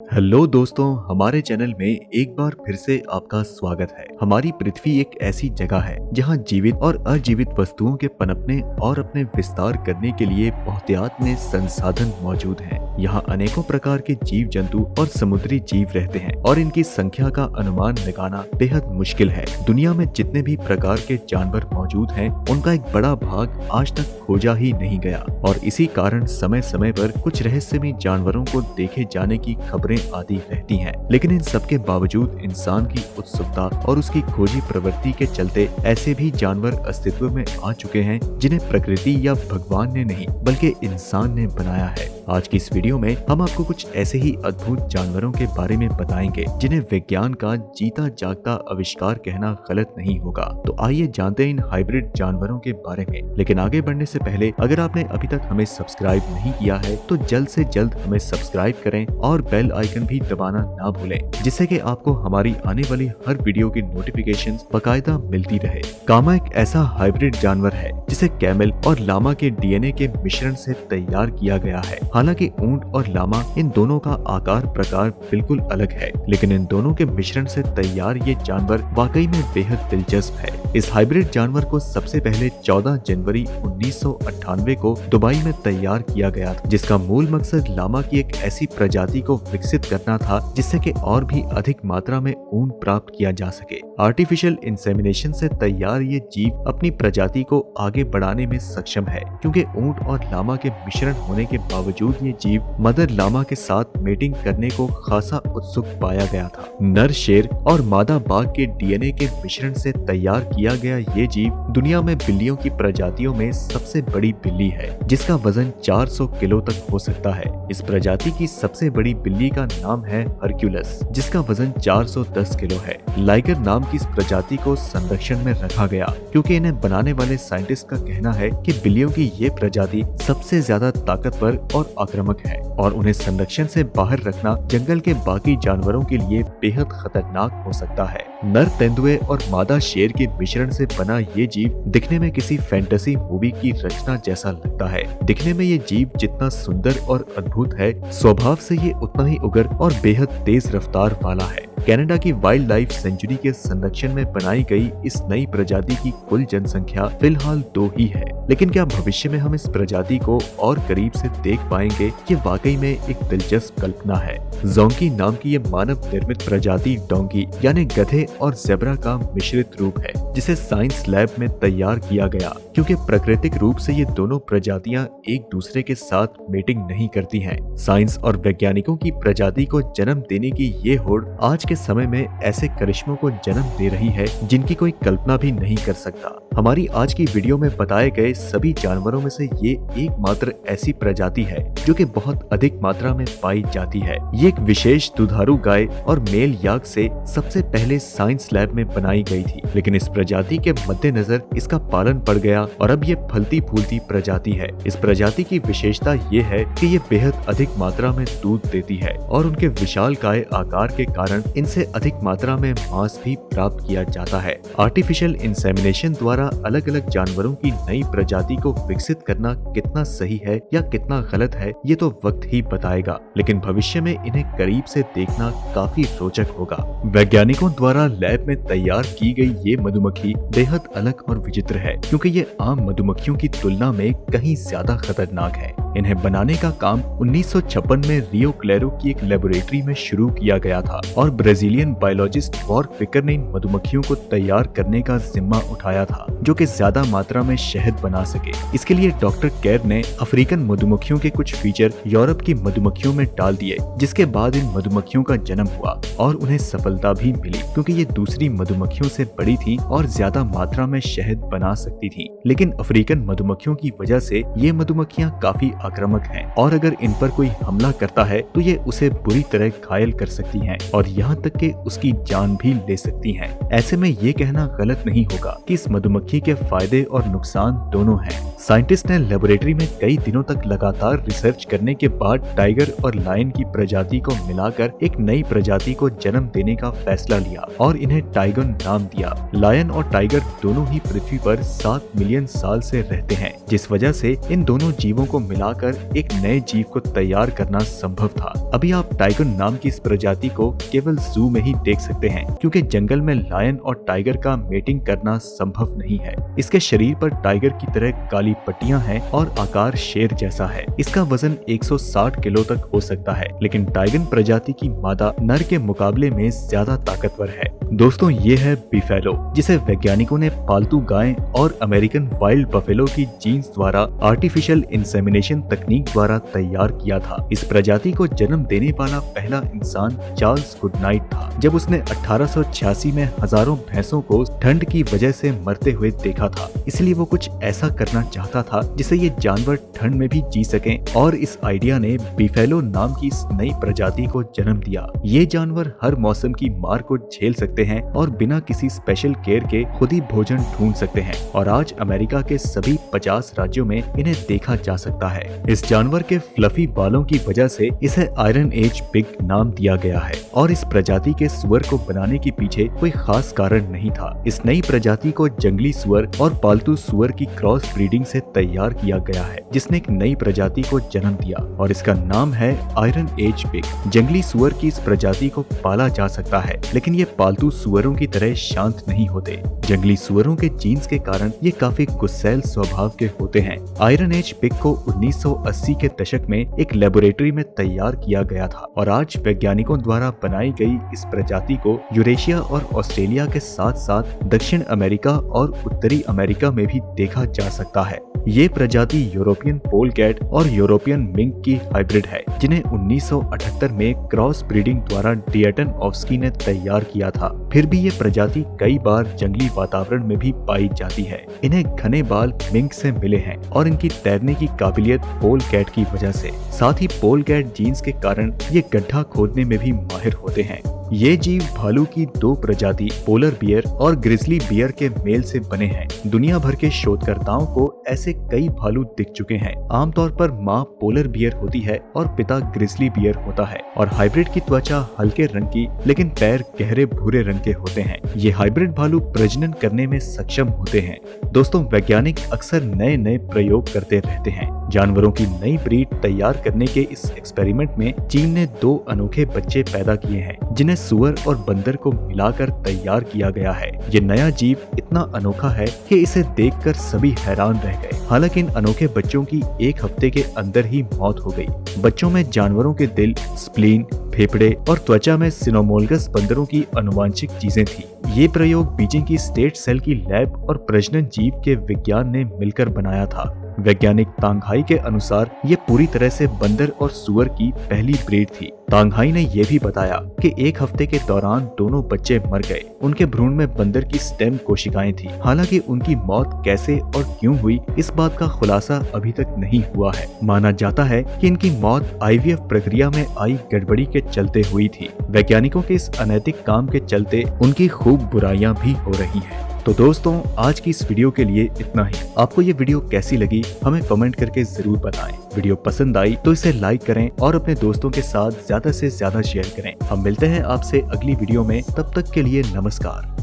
Hello दोस्तों, हमारे channel में एक बार फिर से आपका स्वागत है। हमारी पृथ्वी एक ऐसी जगह है जहां जीवित और अजीवित वस्तुओं के पनपने और अपने विस्तार करने के लिए बहुतायत में संसाधन मौजूद हैं। यहाँ अनेकों प्रकार के जीव जंतु और समुद्री जीव रहते हैं और इनकी संख्या का अनुमान लगाना बेहद मुश्किल है। दुनिया में जितने भी प्रकार के जानवर मौजूद हैं, उनका एक बड़ा भाग आज तक खोजा ही नहीं गया और इसी कारण समय समय पर कुछ रहस्यमयी जानवरों को देखे जाने की खबरें आती रहती हैं। लेकिन इन सब के बावजूद इंसान की उत्सुकता और उसकी खोजी प्रवृत्ति के चलते ऐसे भी जानवर अस्तित्व में आ चुके हैं जिन्हें प्रकृति या भगवान ने नहीं बल्कि इंसान ने बनाया है। आज की इस वीडियो में हम आपको कुछ ऐसे ही अद्भुत जानवरों के बारे में बताएंगे जिन्हें विज्ञान का जीता जागता आविष्कार कहना गलत नहीं होगा। तो आइए जानते हैं इन हाइब्रिड जानवरों के बारे में। लेकिन आगे बढ़ने से पहले अगर आपने अभी तक हमें सब्सक्राइब नहीं किया है तो जल्द से जल्द हमें सब्सक्राइब करें और बेल आइकन भी दबाना ना भूलें, जिससे कि आपको हमारी आने वाली हर वीडियो की नोटिफिकेशंस बाकायदा मिलती रहे। कामा एक ऐसा हाइब्रिड जानवर है जिसे कैमल और लामा के डीएनए के मिश्रण से तैयार किया गया है। हालांकि ऊंट और लामा इन दोनों का आकार प्रकार बिल्कुल अलग है, लेकिन इन दोनों के मिश्रण से तैयार ये जानवर वाकई में बेहद दिलचस्प है। इस हाइब्रिड जानवर को सबसे पहले 14 जनवरी 1998 को दुबई में तैयार किया गया था, जिसका मूल मकसद लामा की एक ऐसी प्रजाति को विकसित करना था जिससे कि और भी अधिक मात्रा में ऊन प्राप्त किया जा सके। आर्टिफिशियल इंसेमिनेशन से तैयार ये जीव अपनी प्रजाति को आगे बढ़ाने में सक्षम है, क्योंकि ऊंट और लामा के मिश्रण होने के बावजूद ये जीव मदर लामा के साथ मेटिंग करने को खासा उत्सुक पाया गया था। नर शेर और मादा बाघ के डीएनए के मिश्रण से तैयार किया गया ये जीव दुनिया में बिल्लियों की प्रजातियों में सबसे बड़ी बिल्ली है, जिसका वजन 400 किलो तक हो सकता है। इस प्रजाति की सबसे बड़ी बिल्ली का नाम है हरक्यूलस, जिसका वजन 410 किलो है। लाइगर नाम की इस प्रजाति को संरक्षण में रखा गया क्योंकि इन्हें बनाने वाले साइंटिस्ट का कहना है कि बिल्लियों की ये प्रजाति सबसे ज्यादा ताकतवर और आक्रामक है और उन्हें संरक्षण से बाहर रखना जंगल के बाकी जानवरों के लिए बेहद खतरनाक हो सकता है। नर तेंदुए और मादा शेर के मिश्रण से बना ये जीव दिखने में किसी फैंटेसी मूवी की रचना जैसा लगता है। दिखने में ये जीव जितना सुंदर और अद्भुत है, स्वभाव से ये उतना ही उग्र और बेहद तेज रफ्तार वाला है। कनाडा की वाइल्ड लाइफ सेंचुरी के संरक्षण में बनाई गई इस नई प्रजाति की कुल जनसंख्या फिलहाल 2 ही है, लेकिन क्या भविष्य में हम इस प्रजाति को और करीब से देख पाएंगे? ये वाकई में एक दिलचस्प कल्पना है। जोंकी नाम की ये मानव निर्मित प्रजाति डोंकी यानी गधे और जेब्रा का मिश्रित रूप है, जिसे साइंस लैब में तैयार किया गया क्योंकि प्राकृतिक रूप से ये दोनों प्रजातियां एक दूसरे के साथ मेटिंग नहीं करती हैं। साइंस और वैज्ञानिकों की प्रजाति को जन्म देने की ये होड़ आज के समय में ऐसे करिश्मों को जन्म दे रही है जिनकी कोई कल्पना भी नहीं कर सकता। हमारी आज की वीडियो में बताए गए सभी जानवरों में से ये एकमात्र ऐसी प्रजाति है जो कि बहुत अधिक मात्रा में पाई जाती है। ये एक विशेष दुधारू गाय और मेल याक से सबसे पहले साइंस लैब में बनाई गई थी, लेकिन इस प्रजाति के मद्देनजर इसका पालन पड़ गया और अब ये फलती फूलती प्रजाति है। इस प्रजाति की विशेषता ये है कि ये बेहद अधिक मात्रा में दूध देती है और उनके विशालकाय आकार के कारण इनसे अधिक मात्रा में मांस भी प्राप्त किया जाता है। आर्टिफिशियल इंसेमिनेशन द्वारा अलग अलग जानवरों की नई प्रजाति को विकसित करना कितना सही है या कितना गलत है, ये तो वक्त ही बताएगा, लेकिन भविष्य में इन्हें करीब से देखना काफी रोचक होगा। वैज्ञानिकों द्वारा लैब में तैयार की गई ये मधुमक्खी बेहद अलग और विचित्र है क्योंकि ये आम मधुमक्खियों की तुलना में कहीं ज्यादा खतरनाक है। इन्हें बनाने का काम 1956 में रियो क्लेरो की एक लेबोरेटरी में शुरू किया गया था और ब्राजीलियन बायोलॉजिस्ट वॉर्क विकर ने इन मधुमक्खियों को तैयार करने का जिम्मा उठाया था जो कि ज्यादा मात्रा में शहद बना सके। इसके लिए डॉक्टर केर ने अफ्रीकन मधुमक्खियों के कुछ फीचर यूरोप की मधुमक्खियों में डाल दिए, जिसके बाद इन मधुमक्खियों का जन्म हुआ और उन्हें सफलता भी मिली क्योंकि ये दूसरी मधुमक्खियों से बड़ी थी और ज्यादा मात्रा में शहद बना सकती थी। लेकिन अफ्रीकन मधुमक्खियों की वजह से ये मधुमक्खियां काफी आक्रामक हैं और अगर इन पर कोई हमला करता है तो ये उसे बुरी तरह घायल कर सकती हैं और यहाँ तक कि उसकी जान भी ले सकती हैं। ऐसे में ये कहना गलत नहीं होगा कि इस मधुमक्खी के फायदे और नुकसान दोनों हैं। साइंटिस्ट ने लेबोरेटरी में कई दिनों तक लगातार रिसर्च करने के बाद टाइगर और लायन की प्रजाति को मिलाकर एक नई प्रजाति को जन्म देने का फैसला लिया और इन्हें टाइगन नाम दिया। लायन और टाइगर दोनों ही पृथ्वी पर 7 मिलियन साल से रहते हैं, जिस वजह से इन दोनों जीवों को मिला मिलाकर एक नए जीव को तैयार करना संभव था। अभी आप टाइगर नाम की इस प्रजाति को केवल जू में ही देख सकते हैं, क्योंकि जंगल में लायन और टाइगर का मेटिंग करना संभव नहीं है। इसके शरीर पर टाइगर की तरह काली पट्टियां हैं और आकार शेर जैसा है। इसका वजन 160 किलो तक हो सकता है, लेकिन टाइगर प्रजाति की मादा नर के मुकाबले में ज्यादा ताकतवर है। दोस्तों, ये है बिफेलो, जिसे वैज्ञानिकों ने पालतू गाय और अमेरिकन वाइल्ड बफेलो की जीन्स द्वारा आर्टिफिशियल इंसेमिनेशन तकनीक द्वारा तैयार किया था। इस प्रजाति को जन्म देने वाला पहला इंसान चार्ल्स गुडनाइट था, जब उसने 1886 में हजारों भैंसों को ठंड की वजह से मरते हुए देखा था। इसलिए वो कुछ ऐसा करना चाहता था जिससे ये जानवर ठंड में भी जी सकें, और इस आइडिया ने बिफेलो नाम की इस नई प्रजाति को जन्म दिया। ये जानवर हर मौसम की मार को झेल सकते हैं और बिना किसी स्पेशल केयर के खुद ही भोजन ढूंढ सकते हैं, और आज अमेरिका के सभी 50 राज्यों में इन्हें देखा जा सकता है। इस जानवर के फ्लफी बालों की वजह से इसे आयरन एज पिग नाम दिया गया है, और इस प्रजाति के सुअर को बनाने के पीछे कोई खास कारण नहीं था। इस नई प्रजाति को जंगली सुअर और पालतू सुअर की क्रॉस ब्रीडिंग से तैयार किया गया है, जिसने एक नई प्रजाति को जन्म दिया, और इसका नाम है आयरन एज पिग। जंगली सुअर की इस प्रजाति को पाला जा सकता है, लेकिन ये पालतू सुअरों की तरह शांत नहीं होते। जंगली सुअरों के जीन्स के कारण ये काफी गुस्सैल स्वभाव के होते हैं। आयरन एज पिग को 1980 के दशक में एक लेबोरेटरी में तैयार किया गया था, और आज वैज्ञानिकों द्वारा बनाई गई इस प्रजाति को यूरेशिया और ऑस्ट्रेलिया के साथ साथ दक्षिण अमेरिका और उत्तरी अमेरिका में भी देखा जा सकता है। ये प्रजाति यूरोपियन पोलकैट और यूरोपियन मिंक की हाइब्रिड है, जिन्हें 1978 में क्रॉस ब्रीडिंग द्वारा डिएटन ऑफ्स्की ने तैयार किया था। फिर भी ये प्रजाति कई बार जंगली वातावरण में भी पाई जाती है। इन्हें घने बाल मिंक से मिले हैं, और इनकी तैरने की काबिलियत पोलकैट की वजह से। साथ ही पोलकैट जीन्स के कारण ये गड्ढा खोदने में भी माहिर होते हैं। ये जीव भालू की 2 प्रजाति पोलर बियर और ग्रिजली बियर के मेल से बने हैं। दुनिया भर के शोधकर्ताओं को ऐसे कई भालू दिख चुके हैं। आमतौर पर माँ पोलर बियर होती है और पिता ग्रिजली बियर होता है, और हाइब्रिड की त्वचा हल्के रंग की लेकिन पैर गहरे भूरे रंग के होते हैं। ये हाइब्रिड भालू प्रजनन करने में सक्षम होते हैं। दोस्तों, वैज्ञानिक अक्सर नए नए प्रयोग करते रहते हैं। जानवरों की नई ब्रीड तैयार करने के इस एक्सपेरिमेंट में चीन ने 2 अनोखे बच्चे पैदा किए हैं, जिन्हें सुअर और बंदर को मिलाकर तैयार किया गया है। ये नया जीव इतना अनोखा है कि इसे देखकर सभी हैरान रह गए। हालांकि इन अनोखे बच्चों की 1 हफ्ते के अंदर ही मौत हो गई। बच्चों में जानवरों के दिल, स्प्लीन, फेफड़े और त्वचा में सिनोमोलगस बंदरों की आनुवांशिक चीजें थी। ये प्रयोग बीजिंग की स्टेट सेल की लैब और प्रजनन जीव के विज्ञान ने मिलकर बनाया था। वैज्ञानिक तांगहाई के अनुसार ये पूरी तरह से बंदर और सुअर की पहली ब्रीड थी। तांगहाई ने यह भी बताया कि 1 हफ्ते के दौरान दोनों बच्चे मर गए। उनके भ्रूण में बंदर की स्टेम कोशिकाएं थी। हालांकि उनकी मौत कैसे और क्यों हुई, इस बात का खुलासा अभी तक नहीं हुआ है। माना जाता है कि इनकी मौत IVF प्रक्रिया में आई गड़बड़ी के चलते हुई थी। वैज्ञानिकों के इस अनैतिक काम के चलते उनकी खूब बुराइयां भी हो रही हैं। तो दोस्तों, आज की इस वीडियो के लिए इतना ही। आपको ये वीडियो कैसी लगी हमें कमेंट करके जरूर बताएं। वीडियो पसंद आई तो इसे लाइक करें और अपने दोस्तों के साथ ज्यादा से ज्यादा शेयर करें। हम मिलते हैं आपसे अगली वीडियो में, तब तक के लिए नमस्कार।